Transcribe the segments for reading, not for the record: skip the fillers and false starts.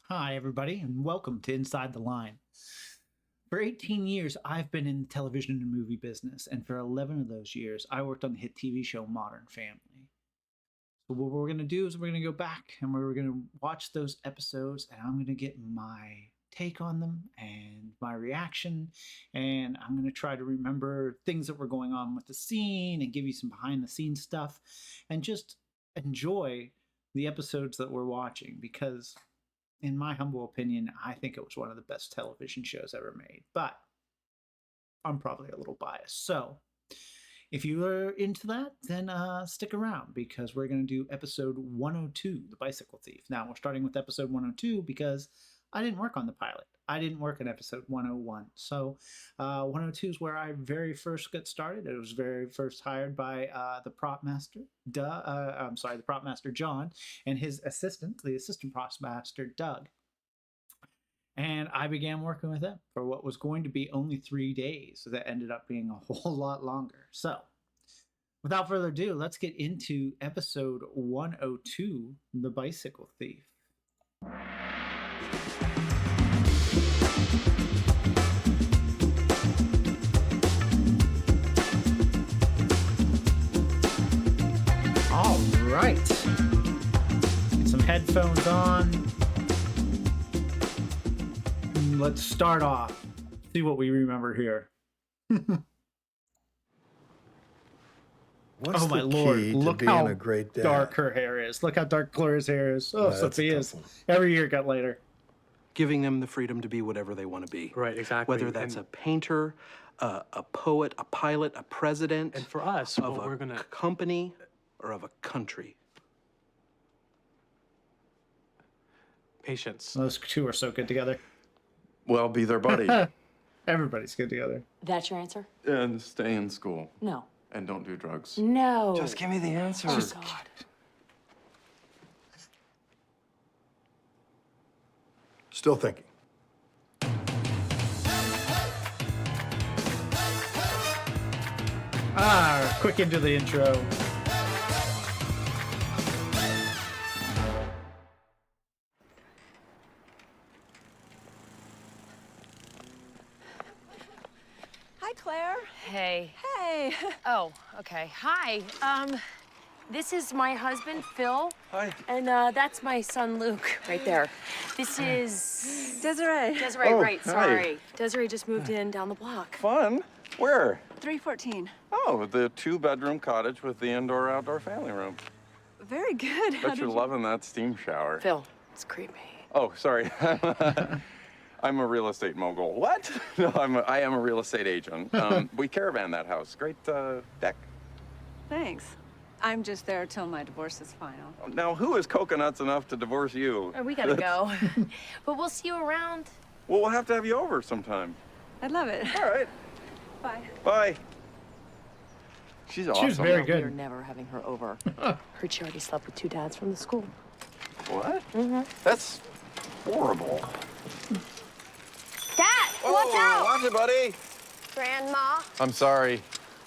Hi, everybody, and welcome to Inside the Line. For 18 years, I've been in the television and movie business, and for 11 of those years, I worked on the hit TV show Modern Family. So, what we're going to do is we're going to go back and we're going to watch those episodes, and I'm going to get my take on them and my reaction, and I'm going to try to remember things that were going on with the scene and give you some behind the scenes stuff and just enjoy the episodes that we're watching because in my humble opinion, I think it was one of the best television shows ever made, but I'm probably a little biased. So if you are into that, then stick around because we're going to do episode 102, The Bicycle Thief. Now, we're starting with episode 102 because I didn't work on the pilot. I didn't work on episode 101. So 102 is where I very first got started. It was very first hired by the prop master, the prop master John, and his assistant, the assistant prop master Doug. And I began working with them for what was going to be only 3 days that ended up being a whole lot longer. So without further ado, let's get into episode 102, The Bicycle Thief. All right. Get some headphones on. Let's start off. See what we remember here. What's oh my the lord! key Look to being how a great dad? dark her hair is. Look how dark Gloria's hair is. Oh, That's a Sophia's. tough one. Every year got lighter. Giving them the freedom to be whatever they want to be. Right, exactly. Whether that's a painter, a poet, a pilot, a president, And for us, of what a we're gonna company, or of a country. patience. Those two are so good together. Well, be their buddy Everybody's good together. That's your answer? and stay in school No. and don't do drugs. No. Just give me the answer. Oh, God. Still thinking. Quick into the intro. Hi, Claire. Hey. Hey. Oh, okay. Hi. This is my husband, Phil. Hi. And that's my son, Luke, right there. This is Desiree. Desiree, Oh, right, hi. sorry. Desiree just moved in down the block. Fun. Where? 314. Oh, the 2-bedroom cottage with the indoor-outdoor family room. Very good. How Bet did you're you... loving that steam shower. Phil, it's creepy. Oh, sorry. I'm a real estate mogul. What? No, I am a real estate agent. We caravan that house. Great deck. Thanks. I'm just there till my divorce is final. Now, who is coconuts enough to divorce you? We gotta go. But we'll see you around. Well, we'll have to have you over sometime. I'd love it. All right. Bye. Bye. She's awesome. She was very We're good. never having her over. Heard she already slept with 2 dads from the school. What? That's horrible. Dad, watch out! Watch it, buddy. Grandma. I'm sorry.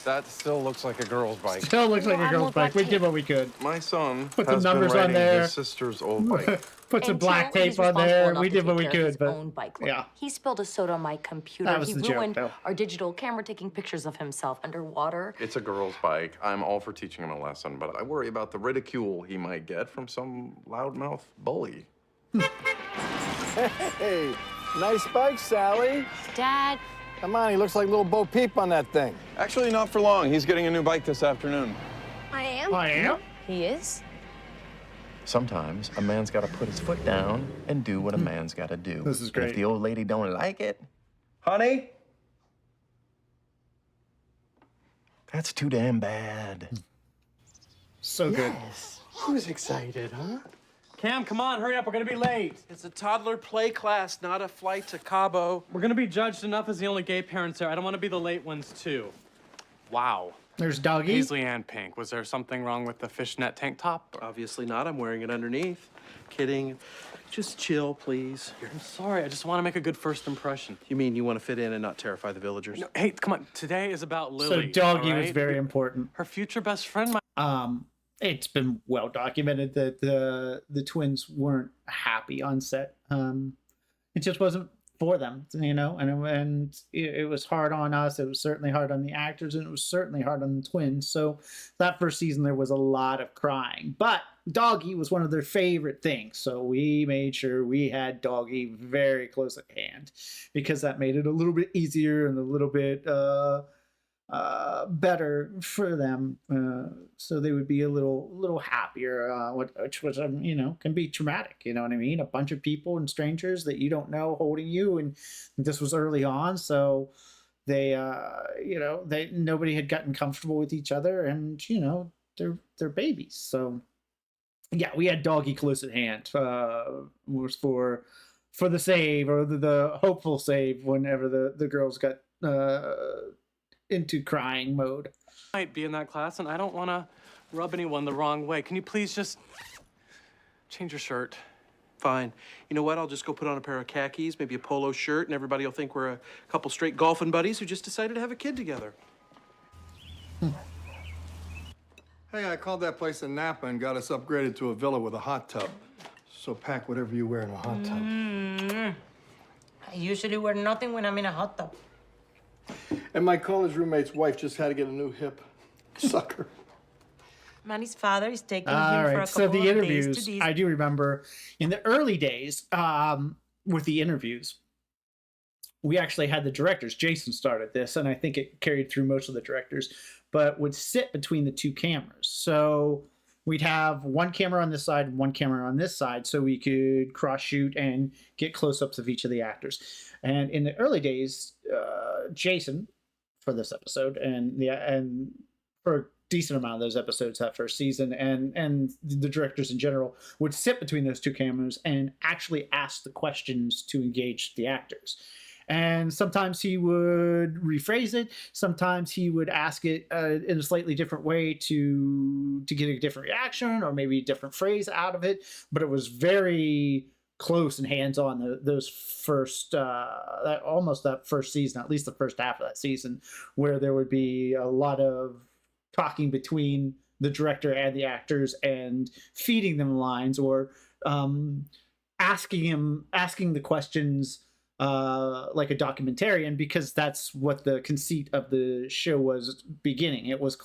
That still looks like a girl's bike. Still looks like No, a I girl's want bike. that We did tape. what we could. My son Put some has numbers been on riding there. his sister's old bike. Put some Until black he's tape on responsible there. enough We to did what we take care of could, his but own bike load. yeah. He spilled a soda on my computer. That was He the joke, ruined though. our digital camera taking pictures of himself underwater. It's a girl's bike. I'm all for teaching him a lesson, but I worry about the ridicule he might get from some loudmouth bully. Hey, nice bike, Sally. Dad, Come on, he looks like little Bo Peep on that thing. Actually, not for long. He's getting a new bike this afternoon. I am. I am. he is? Sometimes a man's got to put his foot down and do what a man's got to do. This is And great. if the old lady don't like it, honey, that's too damn bad. So good. Who's excited, huh? Cam, come on, hurry up, we're gonna be late. It's a toddler play class, not a flight to Cabo. We're gonna be judged enough as the only gay parents there. I don't wanna be the late ones, too. Wow. There's Doggy. Paisley and Pink, was there something wrong with the fishnet tank top? Obviously not, I'm wearing it underneath. Kidding. Just chill, please. I'm sorry, I just wanna make a good first impression. You mean you want to fit in and not terrify the villagers? No, hey, come on, today is about So Lily. Doggy all was right? very important. Her future best friend, it's been well documented that the twins weren't happy on set. It just wasn't for them, and it was hard on us. It was certainly hard on the actors, and it was certainly hard on the twins. So that first season there was a lot of crying, but Doggy was one of their favorite things, so we made sure we had Doggy very close at hand, because that made it a little bit easier and a little bit better for them, so they would be a little happier, which was can be traumatic. You know what I mean? A bunch of people and strangers that you don't know holding you, and this was early on, so they nobody had gotten comfortable with each other, and they're babies. So yeah, we had Doggy close at hand, was for the save, or the hopeful save, whenever the girls got into crying mode. I might be in that class, and I don't want to rub anyone the wrong way. Can you please just change your shirt? Fine. You know what? I'll just go put on a pair of khakis, maybe a polo shirt, and everybody will think we're a couple straight golfing buddies who just decided to have a kid together. Hey, I called that place in Napa and got us upgraded to a villa with a hot tub. So pack whatever you wear in a hot tub. I usually wear nothing when I'm in a hot tub. And my college roommate's wife just had to get a new hip. Sucker. Manny's father is taking All him for a right, couple so the of days interviews, to Disney. I do remember in the early days, with the interviews, we actually had the directors. Jason started this, and I think it carried through most of the directors, but would sit between the two cameras. So we'd have one camera on this side and one camera on this side, so we could cross shoot and get close-ups of each of the actors. And in the early days, Jason, for this episode, and for a decent amount of those episodes that first season, and the directors in general, would sit between those two cameras and actually ask the questions to engage the actors. And sometimes he would rephrase it. Sometimes he would ask it in a slightly different way to get a different reaction, or maybe a different phrase out of it. But it was very close and hands-on those first, almost that first season, at least the first half of that season, where there would be a lot of talking between the director and the actors, and feeding them lines, or asking the questions like a documentarian, because that's what the conceit of the show was beginning. It wasn't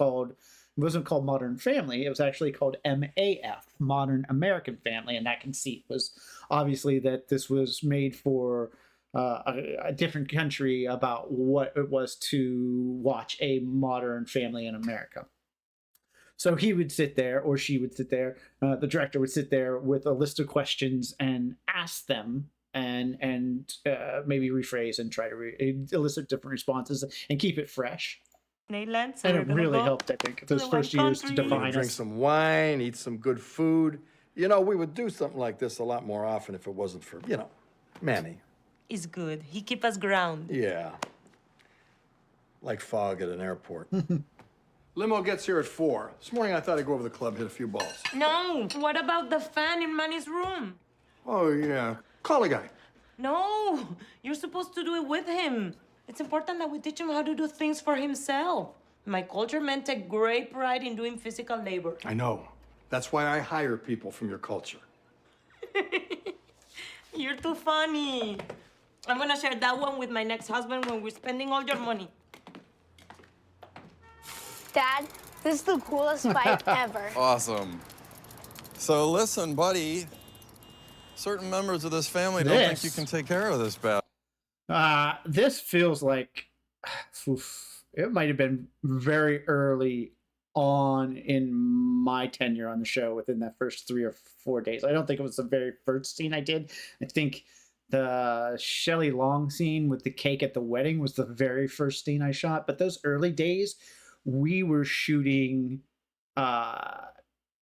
called Modern Family. It was actually called MAF, Modern American Family, and that conceit was obviously that this was made for a different country, about what it was to watch a modern family in America. So he would sit there, or she would sit there, the director would sit there with a list of questions and ask them, and maybe rephrase and try to elicit different responses and keep it fresh. And it really helped, I think, those first years to define Drink us. some wine, eat some good food. We would do something like this a lot more often if it wasn't for, Manny. It's good. He keep us grounded. Yeah. Like fog at an airport. Limo gets here at 4. This morning I thought I'd go over to the club, hit a few balls. No. What about the fan in Manny's room? Oh, yeah. Call a guy. No. You're supposed to do it with him. It's important that we teach him how to do things for himself. My culture men take great pride in doing physical labor. I know. That's why I hire people from your culture. You're too funny. I'm gonna share that one with my next husband when we're spending all your money. Dad, this is the coolest bike ever. Awesome. So listen, buddy. Certain members of this family don't think you can take care of this bad. This feels like it might have been very early on in my tenure on the show, within that first 3 or 4 days. I don't think it was the very first scene I did. I think the Shelley Long scene with the cake at the wedding was the very first scene I shot. But those early days, we were shooting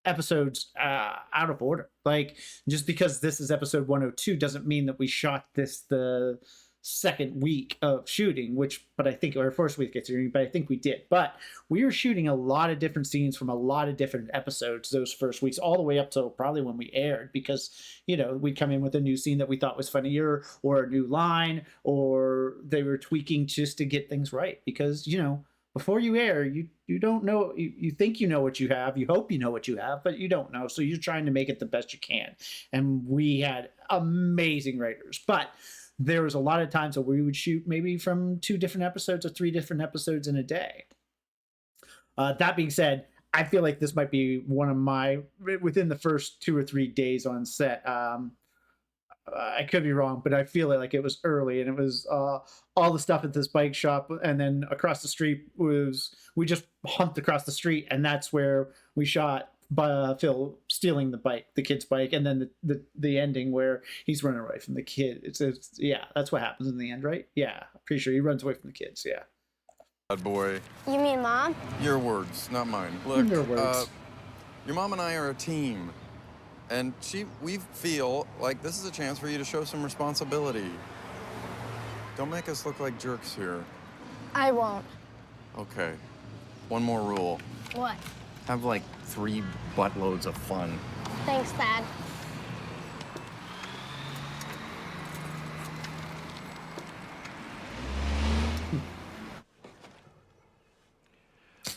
episodes out of order. Like, just because this is episode 102 doesn't mean that we shot this the second week of shooting, but I think, or first week of shooting, but I think we did. But we were shooting a lot of different scenes from a lot of different episodes those first weeks, all the way up till probably when we aired, because, we'd come in with a new scene that we thought was funnier, or a new line, or they were tweaking just to get things right, because, before you air, you don't know, you think you know what you have, you hope you know what you have, but you don't know. So you're trying to make it the best you can. And we had amazing writers, but there was a lot of times that we would shoot maybe from 2 different episodes or 3 different episodes in a day. That being said, I feel like this might be one of my, within the first 2 or 3 days on set. I could be wrong, but I feel like it was early, and it was all the stuff at this bike shop, and then across the street we just humped across the street, and that's where we shot Phil stealing the kid's bike, and then the ending where he's running away from the kid. It's yeah, that's what happens in the end, right? Yeah, pretty sure he runs away from the kids. Yeah. Bad boy. You mean Mom? Your words, not mine. Look, Your words. Your mom and I are a team. And we feel like this is a chance for you to show some responsibility. Don't make us look like jerks here. I won't. Okay. One more rule. What? Have like 3 buttloads of fun. Thanks, Dad.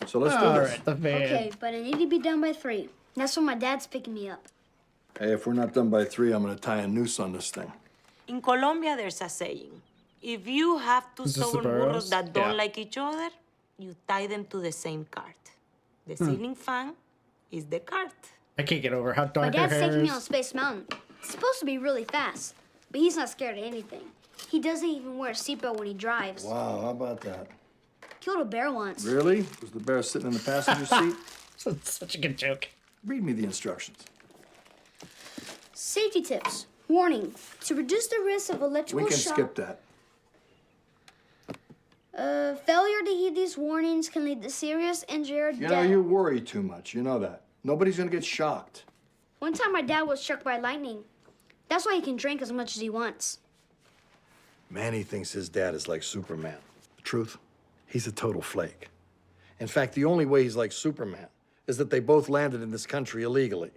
So let's do this. Right, the van. Okay, but I need to be done by 3. That's when my dad's picking me up. Hey, if we're not done by 3, I'm gonna tie a noose on this thing. In Colombia, there's a saying. If you have 2 Is this the stubborn Burros? burros that don't Yeah. like each other, you tie them to the same cart. The ceiling fan is the cart. I can't get over how My dark her dad's hair taking me on is. Space Mountain. It's supposed to be really fast, but he's not scared of anything. He doesn't even wear a seatbelt when he drives. Wow, how about that? Killed a bear once. Really? Was the bear sitting in the passenger seat? Such a good joke. Read me the instructions. Safety tips. Warning. To reduce the risk of electrical We can shock. skip that. Failure to heed these warnings can lead to serious injury or You know, death. you worry too much. You know that. Nobody's gonna get shocked. One time my dad was struck by lightning. That's why he can drink as much as he wants. Manny thinks his dad is like Superman. The truth, he's a total flake. In fact, the only way he's like Superman is that they both landed in this country illegally.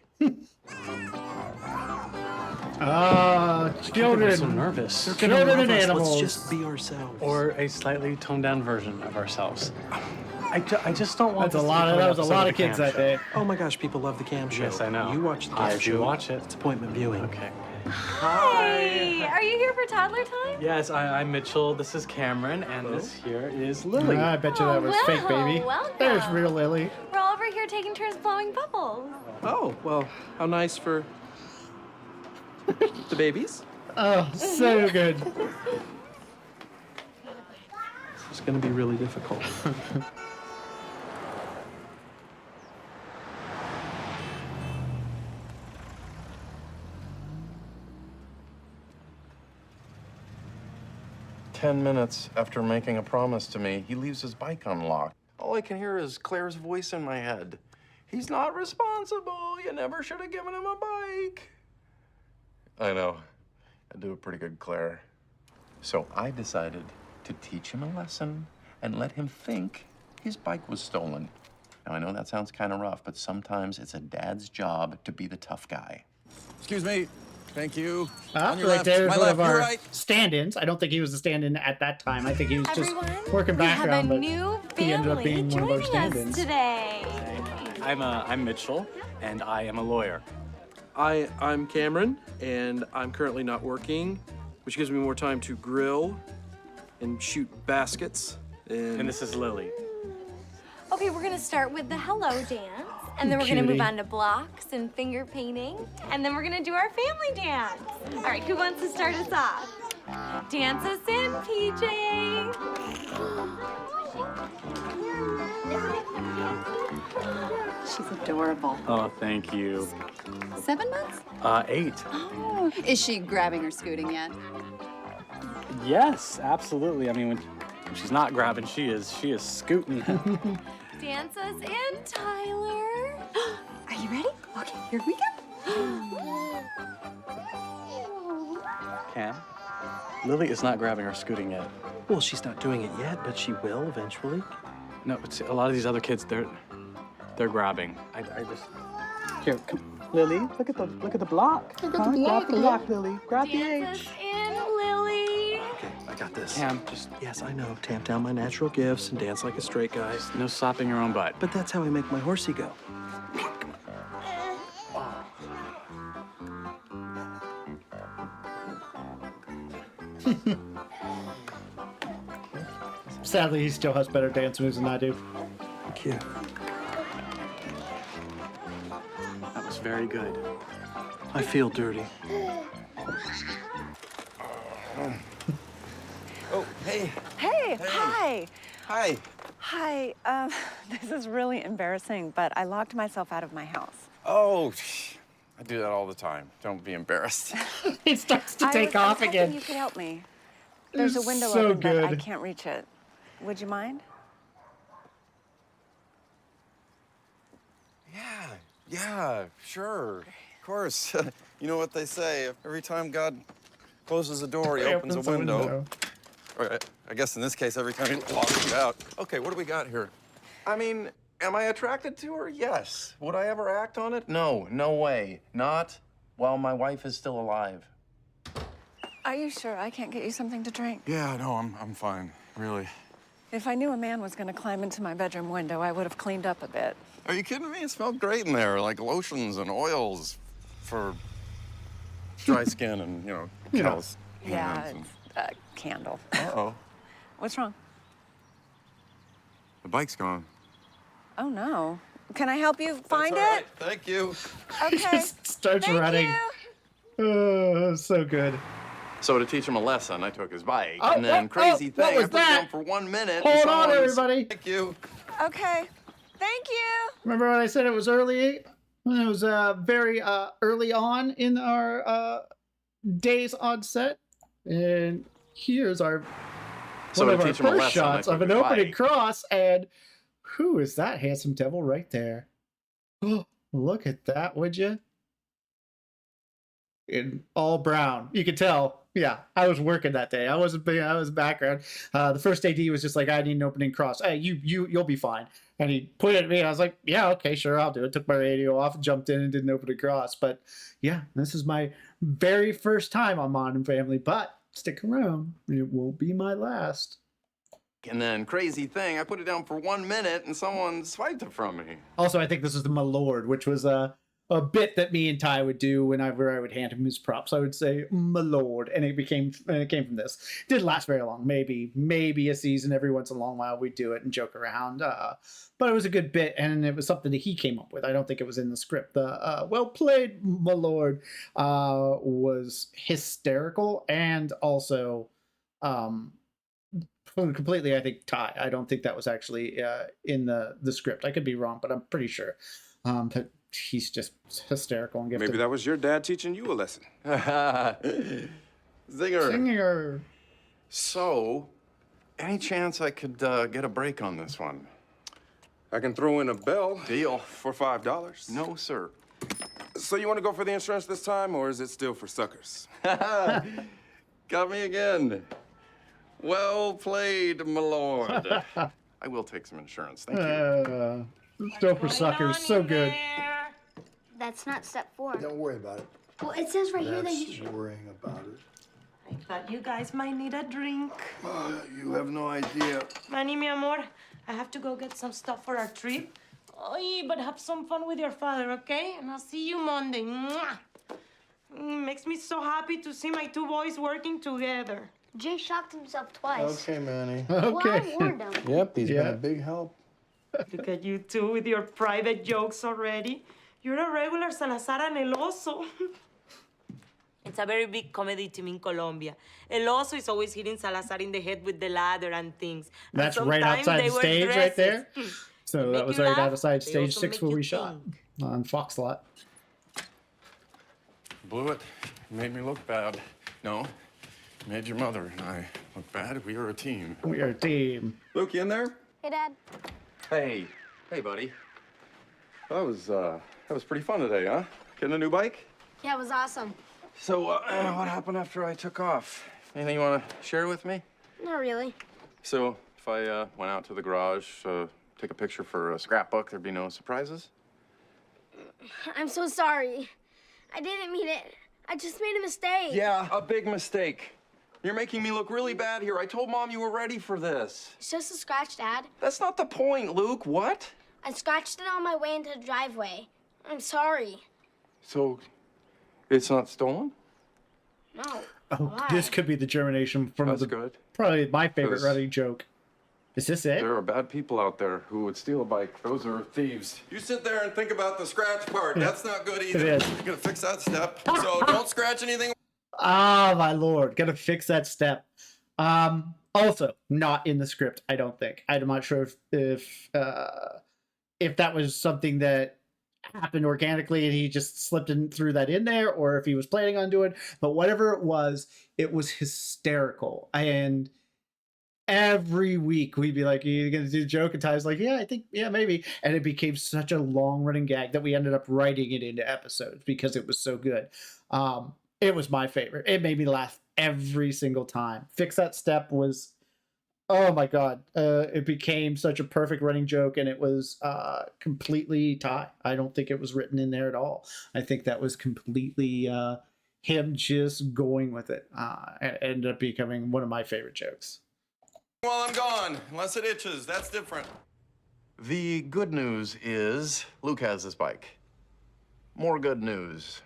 Children. I'm so nervous. They're gonna Children love and us. animals. Let's just be ourselves. Or a slightly toned down version of ourselves. I just don't want That's a this to lot be of, an that was a episode lot of of the kids Cam that Show. day. Oh my gosh, people love the Cam Show. Yes, I know. You watch the Cam I Show. do watch it. It's appointment viewing. Okay. Hi! Are you here for toddler time? Yes, I'm Mitchell. This is Cameron, and this here is Lily. I bet you that was fake, baby. welcome. There's real Lily. We're all over here taking turns blowing bubbles. Oh, well, how nice for the babies. Oh, so good. It's gonna be really difficult. "10 minutes after making a promise to me, he leaves his bike unlocked. All I can hear is Claire's voice in my head. He's not responsible. You never should have given him a bike." I know. I do a pretty good Claire. So I decided to teach him a lesson and let him think his bike was stolen. Now, I know that sounds kind of rough, but sometimes it's a dad's job to be the tough guy. Excuse me. Thank you. On your Right left. there's My one left. of You're our right. stand-ins. I don't think he was a stand-in at that time. I think he was just Everyone, working we background, have a but new he ended up family being one of our joining us stand-ins. today. I'm Mitchell, and I am a lawyer. I'm Cameron, and I'm currently not working, which gives me more time to grill and shoot baskets. And this is Lily. Okay, we're gonna start with the hello dance, and then we're gonna move on to blocks and finger painting, and then we're gonna do our family dance. All right, who wants to start us off? Dance us in, PJ. She's adorable. Oh, thank you. 7 months? 8. Oh. Is she grabbing or scooting yet? Yes, absolutely. I mean, when she's not grabbing, she is scooting. Dance us in, Tyler. Are you ready? Okay, here we go. Cam, Lily is not grabbing or scooting yet. Well, she's not doing it yet, but she will eventually. No, but see, a lot of these other kids, they're grabbing. I just here, come, Lily. Look at the block. Look at the block, Grab the block, Lily. Grab the Dance H. us in, Lily. Okay, got this. Tam, just, yes, I know. Tamp down my natural gifts and dance like a straight guy. No slapping your own butt. But that's how I make my horsey go. Sadly, he still has better dance moves than I do. Thank you. That was very good. I feel dirty. Oh, hey. Hey, hi. Hi. Hi. This is really embarrassing, but I locked myself out of my house. Oh, I do that all the time. Don't be embarrassed. He starts to take I was off again. hoping you could help me. There's a window so open, but I good. can't reach it. Would you mind? Yeah, sure. Of course. You know what they say, every time God closes a door, he opens a window. Or I guess in this case, every time he locks you out. Okay, what do we got here? I mean, am I attracted to her? Yes. Would I ever act on it? No, no way. Not while my wife is still alive. Are you sure I can't get you something to drink? Yeah, no, I'm fine, really. If I knew a man was going to climb into my bedroom window, I would have cleaned up a bit. Are you kidding me? It smelled great in there, like lotions and oils for dry skin and, you know, callous Yeah, hands. it's a candle. Uh-oh. What's wrong? The bike's gone. Oh, no. Can I help you find That's all right. it? Thank you. Okay. Just starts Thank running. you. Oh, so good. So to teach him a lesson, I took his bike, Oh, and then crazy what thing, was I put that? it down for 1 minute. Hold and on, someone's- everybody. Thank you. Okay. Thank you. Remember when I said it was early? It was very early on in our days on set. And here's our So one to of our teach him a first lesson, I shots took of an his opening bike. cross. And who is that handsome devil right there? Oh, look at that, would you? In all brown. You could tell. Yeah, I was working that day. I was background. The first AD was just like, I need an opening cross. Hey, you'll be fine. And he pointed at me. And I was like, yeah, okay, sure, I'll do it. Took my radio off, jumped in, and did an opening cross. But yeah, this is my very first time on Modern Family. But stick around, it won't be my last. And then crazy thing, I put it down for 1 minute, and someone swiped it from me. Also, I think this is the My Lord, which was a bit that me and Ty would do whenever I would hand him his props. I would say, My Lord, and it came from this. Didn't last very long, maybe a season. Every once in a long while we'd do it and joke around. But it was a good bit, and it was something that he came up with. I don't think it was in the script. The well played, My Lord, was hysterical, and also completely, I think, Ty. I don't think that was actually in the script. I could be wrong, but I'm pretty sure. But he's just hysterical and gifted. Maybe that was your dad teaching you a lesson. Zinger. So, any chance I could get a break on this one? I can throw in a bell. Deal. For $5. No, sir. So you want to go for the insurance this time, or is it still for suckers? Got me again. Well played, my lord. I will take some insurance, thank you. Still for suckers, so good. That's not step 4. Don't worry about it. Well, it says right here that That's you worrying about it. I thought you guys might need a drink. You have no idea. Manny, mi amor, I have to go get some stuff for our trip. Oy, but have some fun with your father, okay? And I'll see you Monday. Mwah! Makes me so happy to see my 2 boys working together. Jay shocked himself twice. Okay, Manny. Well, I warned him. Yep, he's been a big help. Look at you two with your private jokes already. You're a regular Salazar and El Oso. It's a very big comedy team in Colombia. El Oso is always hitting Salazar in the head with the ladder and things. And That's right sometimes outside they the wear stage right there. dresses. So They that was make you right laugh, outside they stage also 6 make where you we shot on Fox Lot. Blew it. Made me look bad. No, made your mother and I look bad. We are a team. We are a team. Luke, you in there? Hey, Dad. Hey. Hey, buddy. That was pretty fun today, huh? Getting a new bike? Yeah, it was awesome. So, what happened after I took off? Anything you want to share with me? Not really. So, if I went out to the garage, take a picture for a scrapbook, there'd be no surprises? I'm so sorry. I didn't mean it. I just made a mistake. Yeah, a big mistake. You're making me look really bad here. I told Mom you were ready for this. It's just a scratch, Dad. That's not the point, Luke. What? I scratched it on my way into the driveway. I'm sorry. So, it's not stolen? No. Oh, Why? this could be the germination from That's the good. probably my favorite 'Cause running joke. Is this it? There are bad people out there who would steal a bike. Those are thieves. You sit there and think about the scratch part. That's not good either. It is. You're gonna fix that step. So don't scratch anything. Ah, my lord, gotta fix that step. Also not in the script. I don't think. I'm not sure if that was something that happened organically and he just slipped and threw that in there, or if he was planning on doing. But whatever it was hysterical. And every week we'd be like, "Are you gonna do the joke?" And Ty's like, "Yeah, I think, yeah, maybe." And it became such a long running gag that we ended up writing it into episodes because it was so good. It was my favorite. It made me laugh every single time. Fix that step was, oh my God. It became such a perfect running joke, and it was completely Ty. I don't think it was written in there at all. I think that was completely him just going with it. And it ended up becoming one of my favorite jokes. While I'm gone, unless it itches. That's different. The good news is Luke has his bike. More good news.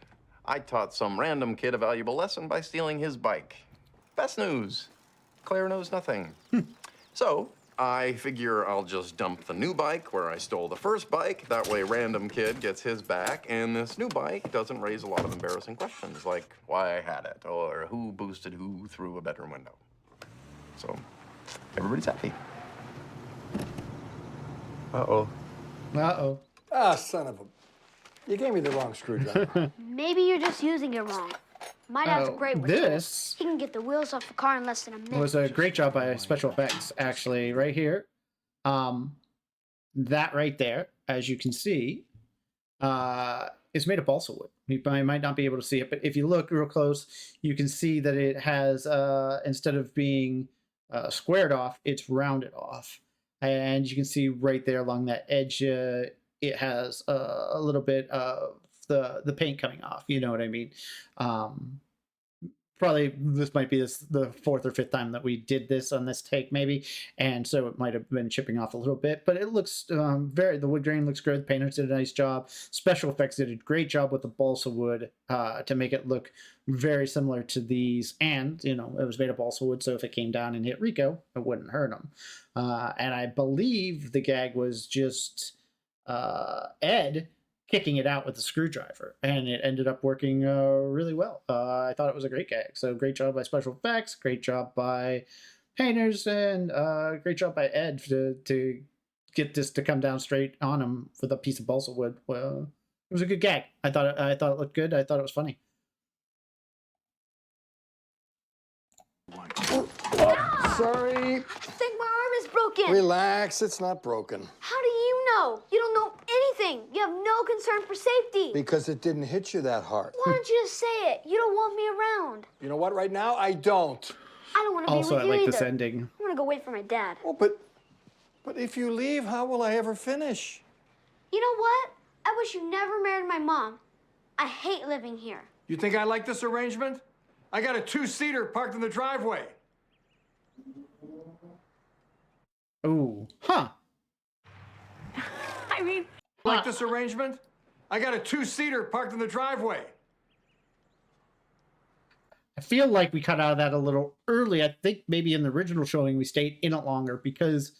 I taught some random kid a valuable lesson by stealing his bike. Best news. Claire knows nothing. So, I figure I'll just dump the new bike where I stole the first bike. That way, random kid gets his back, and this new bike doesn't raise a lot of embarrassing questions, like why I had it, or who boosted who through a bedroom window. So, everybody's happy. Uh-oh. Uh-oh. Ah, son of a... You gave me the wrong screwdriver. Maybe you're just using it wrong. My dad's great with this tools. He can get the wheels off a car in less than a minute. It was a great job by special effects, actually, right here. That right there, as you can see, is made of balsa wood. You might not be able to see it, but if you look real close, you can see that it has, instead of being squared off, it's rounded off. And you can see right there along that edge, it has a little bit of the paint coming off. You know what I mean? Probably this might be the fourth or fifth time that we did this on this take, maybe, and so it might have been chipping off a little bit. But it looks the wood grain looks good. The painters did a nice job. Special effects did a great job with the balsa wood to make it look very similar to these. And you know, it was made of balsa wood, so if it came down and hit Rico, it wouldn't hurt him. And I believe the gag was just Ed kicking it out with a screwdriver, and it ended up working really well. I thought it was a great gag. So great job by special effects, great job by painters, and great job by Ed to get this to come down straight on him with a piece of balsa wood. Well, it was a good gag. I thought it looked good. I thought it was funny. Sorry. I think my arm is broken. Relax, it's not broken. How do you know? You don't know anything. You have no concern for safety. Because it didn't hit you that hard. Why don't you just say it? You don't want me around. You know what, right now, I don't. I don't want to be with you Also, I like either. this ending. I want to go wait for my dad. Oh, but if you leave, how will I ever finish? You know what? I wish you never married my mom. I hate living here. You think I like this arrangement? I got a two-seater parked in the driveway. Ooh, huh. I mean, Like this arrangement? I got a two-seater parked in the driveway. I feel like we cut out of that a little early. I think maybe in the original showing we stayed in it longer because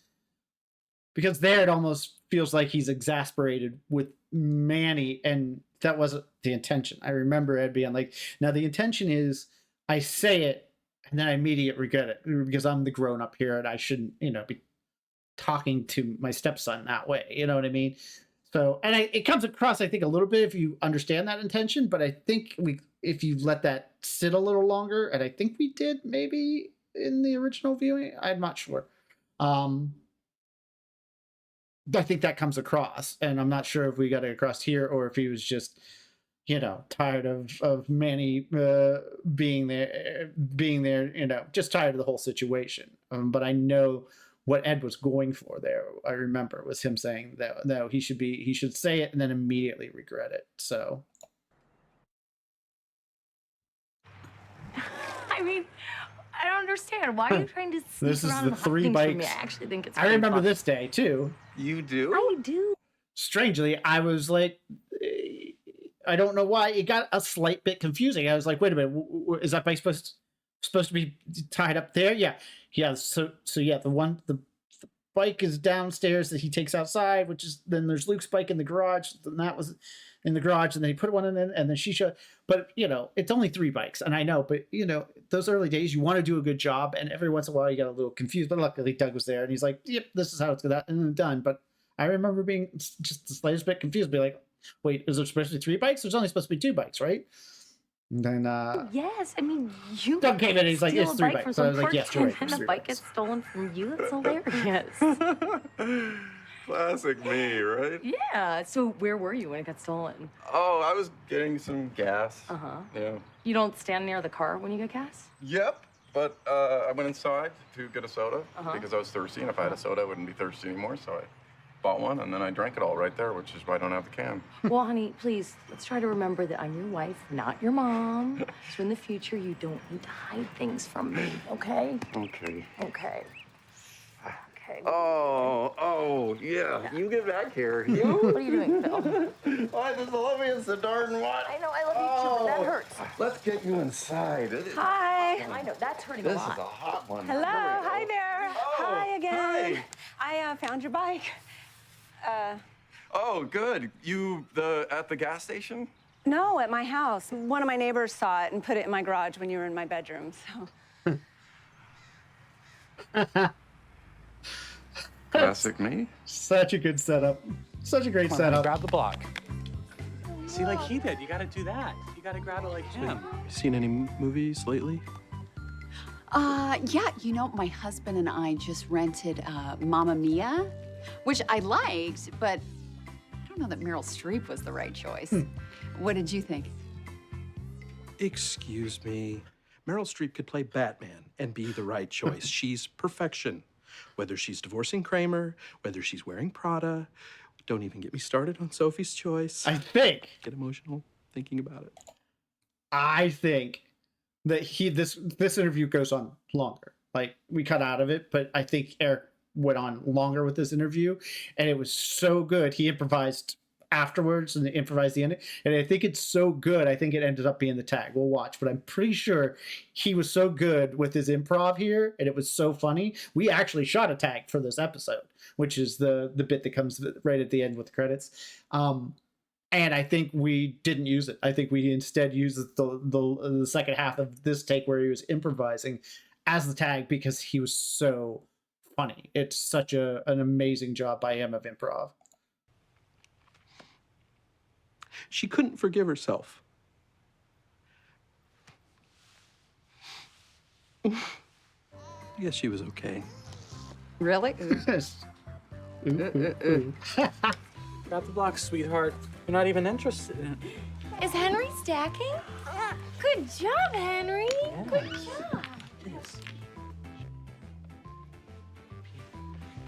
there it almost feels like he's exasperated with Manny, and that wasn't the intention. I remember Ed being like, now the intention is I say it and then I immediately regret it because I'm the grown up here and I shouldn't, be talking to my stepson that way. You know what I mean? So, and it comes across, I think, a little bit if you understand that intention, but I think if you let that sit a little longer, and I think we did maybe in the original viewing, I'm not sure. I think that comes across, and I'm not sure if we got it across here or if he was just, tired of Manny being there, just tired of the whole situation. But I know what Ed was going for there, I remember, was him saying that no, he should say it and then immediately regret it. So I mean, I don't understand. Why are you trying to sneak This is around the and hide 3 things from me? bikes. I actually think it's I really remember fun. this day too. You do? I do. Strangely, I was like, I don't know why it got a slight bit confusing. I was like, wait a minute, is that bike supposed to be tied up there? Yeah. So yeah, the bike is downstairs that he takes outside, which is then there's Luke's bike in the garage. Then that was in the garage, and then he put one in, and then she showed. But it's only 3 bikes, and I know, but those early days, you want to do a good job, and every once in a while you get a little confused. But luckily, Doug was there, and he's like, "Yep, this is how it's gonna," and then done. But I remember being just the slightest bit confused, be like, "Wait, is there supposed to be 3 bikes? There's only supposed to be 2 bikes, right?" And then Yes, I mean, you Doug came in and he's like, steal "It's a 3 bike bikes." from So I was some like, "Yes, you're right. person, and It's the 3 bike bikes." gets stolen from you. It's hilarious. Classic me, right? Yeah. So where were you when it got stolen? Oh, I was getting some gas. Uh-huh. Yeah. You don't stand near the car when you get gas? Yep. But I went inside to get a soda Uh-huh. because I was thirsty, and if I had a soda, I wouldn't be thirsty anymore. So I bought one, and then I drank it all right there, which is why I don't have the can. Well, honey, please, let's try to remember that I'm your wife, not your mom. So in the future, you don't need to hide things from me, okay? Okay. Okay. Okay. Oh, yeah. You get back here. What are you doing, Phil? I just love you, it's the darn what? I know, I love you too, but that hurts. Let's get you inside. Hi. I know, that's hurting This a lot. is a hot one. Hello. Hi there. Hi again. Hi. I found your bike. Oh, good. You at the gas station? No, at my house. One of my neighbors saw it and put it in my garage when you were in my bedroom. So. Classic me. Such a good setup. Such a great Come on, setup. grab the block. See, like he did. You got to do that. You got to grab it like him. Seen any movies lately? Yeah, my husband and I just rented Mamma Mia, which I liked, but I don't know that Meryl Streep was the right choice. What did you think? Excuse me. Meryl Streep could play Batman and be the right choice. She's perfection. Whether she's divorcing Kramer, whether she's wearing Prada. Don't even get me started on Sophie's Choice. I think. Get emotional thinking about it. I think that this interview goes on longer. Like, we cut out of it, but I think Eric went on longer with this interview, and it was so good. He improvised afterwards and improvised the ending, and I think it's so good. I think it ended up being the tag. We'll watch, but I'm pretty sure he was so good with his improv here, and it was so funny. We actually shot a tag for this episode, which is the bit that comes right at the end with the credits. And I think we didn't use it. I think we instead used the second half of this take where he was improvising as the tag because he was so funny. It's such an amazing job by him of improv. She couldn't forgive herself. I guess she was okay. Really? Grab the block, sweetheart. You're not even interested in it. Is Henry stacking? Good job, Henry. Good job.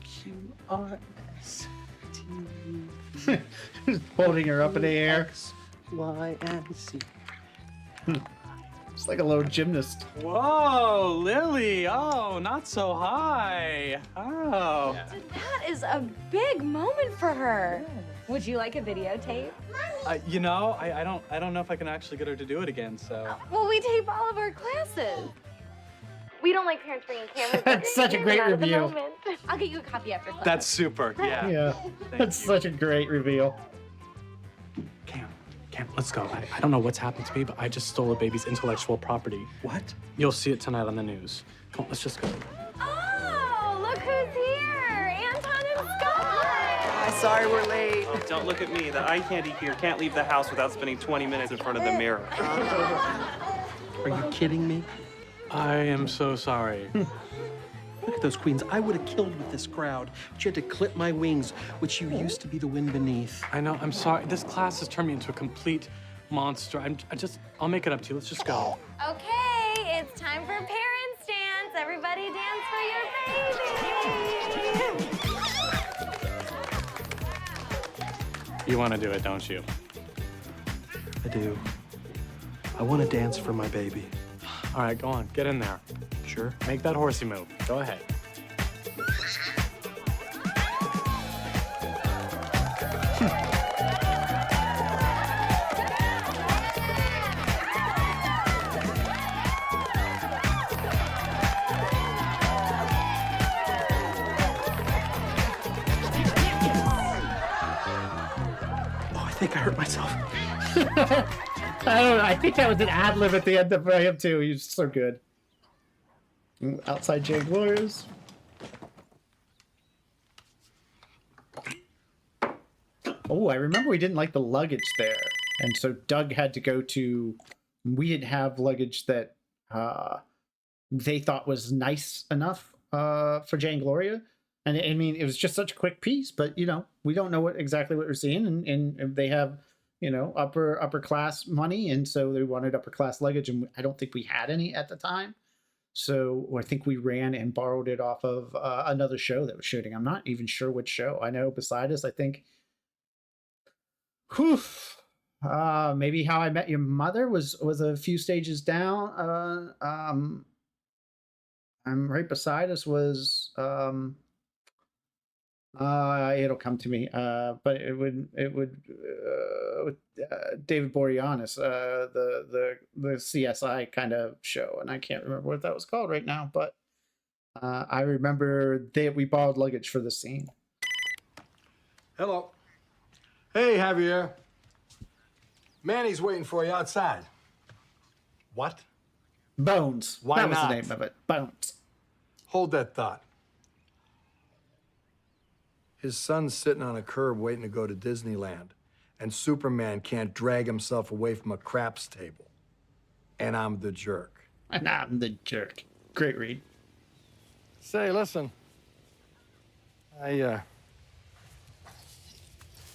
Q-R-S-T. Holding her up in the air. Y and C. It's like a little gymnast. Whoa, Lily. Oh, not so high. Oh. That is a big moment for her. Would you like a videotape? I don't know if I can actually get her to do it again, so. Well, we tape all of our classes. We don't like parents bringing cameras. That's such a great review. I'll get you a copy after class. That's super, yeah. Yeah, that's such a great reveal. Cam, let's go. I don't know what's happened to me, but I just stole a baby's intellectual property. What? You'll see it tonight on the news. Come on, let's just go. Oh, look who's here. Anton and Scott. Sorry we're late. Oh, don't look at me. The eye candy here can't leave the house without spending 20 minutes in front of the mirror. Are you kidding me? I am so sorry. Look at those queens. I would have killed with this crowd, but you had to clip my wings, which you used to be the wind beneath. I know, I'm sorry. This class has turned me into a complete monster. I'll make it up to you. Let's just go. Okay, it's time for parents dance. Everybody dance for your baby. You want to do it, don't you? I do. I want to dance for my baby. All right, go on. Get in there. Sure. Make that horsey move. Go ahead. I think I hurt myself. I don't know. I think that was an ad lib at the end of him too. He was so good. Outside Jay Glorious. Oh, I remember we didn't like the luggage there, and so Doug had to go to. We didn't have luggage that they thought was nice enough for Jane Gloria, and I mean it was just such a quick piece. But you know, we don't know exactly what we're seeing, and they have upper class money, and so they wanted upper class luggage, and I don't think we had any at the time. So I think we ran and borrowed it off of another show that was shooting. I'm not even sure which show. I know beside us, I think. Maybe How I Met Your Mother was a few stages down. I'm right beside us was it'll come to me. But it would David Boreanaz, the CSI kind of show, and I can't remember what that was called right now, but I remember we borrowed luggage for the scene. Hello. Hey, Javier. Manny's waiting for you outside. What? Bones. Why that was not? the name of it. Bones. Hold that thought. His son's sitting on a curb waiting to go to Disneyland, and Superman can't drag himself away from a craps table. And I'm the jerk. And I'm the jerk. Great read. Say, listen.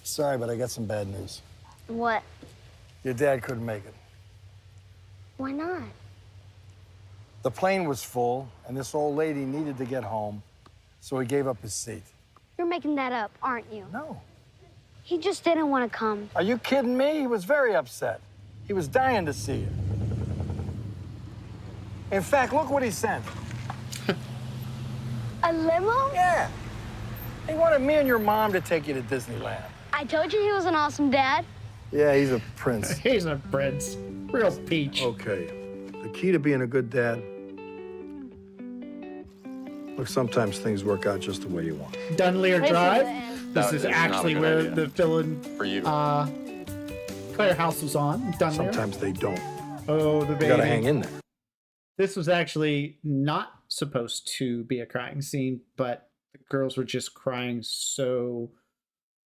Sorry, but I got some bad news. What? Your dad couldn't make it. Why not? The plane was full, and this old lady needed to get home, so he gave up his seat. You're making that up, aren't you? No. He just didn't want to come. Are you kidding me? He was very upset. He was dying to see you. In fact, look what he sent. A limo? Yeah. He wanted me and your mom to take you to Disneyland. I told you he was an awesome dad. Yeah, he's a prince. He's a prince. Real peach. Okay. The key to being a good dad. Look, sometimes things work out just the way you want. Dunleer Drive. This That is is not a actually good where idea. the villain For you. Claire House was on. Dunleer. Sometimes they don't. Oh, the baby. You gotta hang in there. This was actually not supposed to be a crying scene, but the girls were just crying so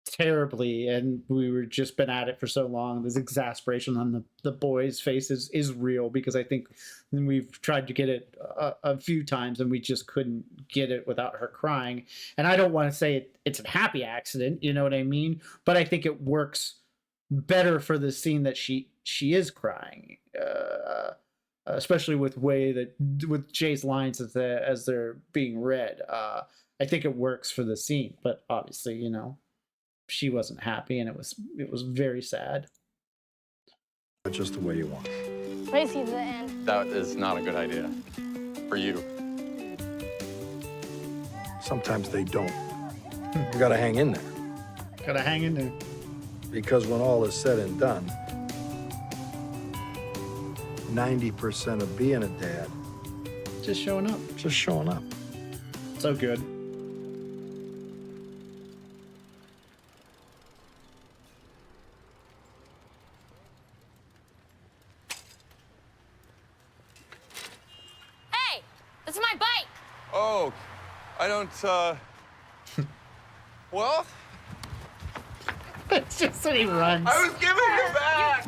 terribly, and we were just been at it for so long. This exasperation on the boys' faces is real, because I think we've tried to get it a few times and we just couldn't get it without her crying. And I don't want to say it's a happy accident, you know what I mean? But I think it works better for the scene that she is crying, especially with Jay's lines as they're being read. I think it works for the scene, but obviously, she wasn't happy, and it was very sad. Just the way you want. Race you to the end. That is not a good idea. For you. Sometimes they don't. You gotta hang in there. Gotta hang in there. Because when all is said and done, 90% of being a dad, Just showing up. just showing up. So good. Hey, this is my bike. Oh, I don't, well, It's just that he runs. I was giving it back.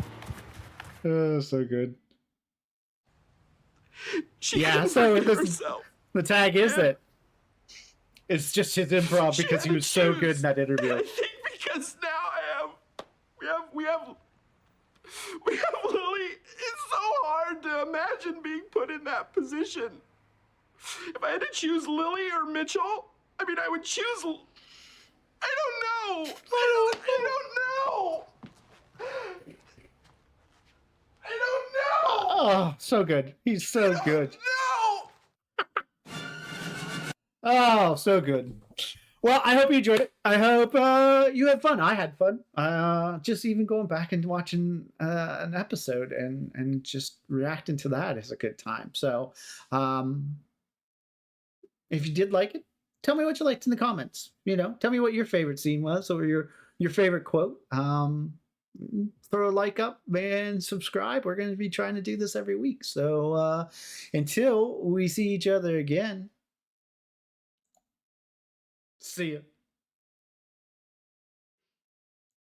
Oh, so good. She Yeah, couldn't so forgive this is, herself. the tag is that it's just his improv because he was so good in that interview. I think because now we have Lily. It's so hard to imagine being put in that position. If I had to choose Lily or Mitchell, I mean, I would choose. I don't know. I don't know. I don't know. Oh, so good. He's so good. Oh, so good. Well, I hope you enjoyed it. I hope you had fun. I had fun. Just even going back and watching an episode and just reacting to that is a good time. So, if you did like it, tell me what you liked in the comments. Tell me what your favorite scene was or your favorite quote. Throw a like up and subscribe. We're going to be trying to do this every week. So until we see each other again, see ya.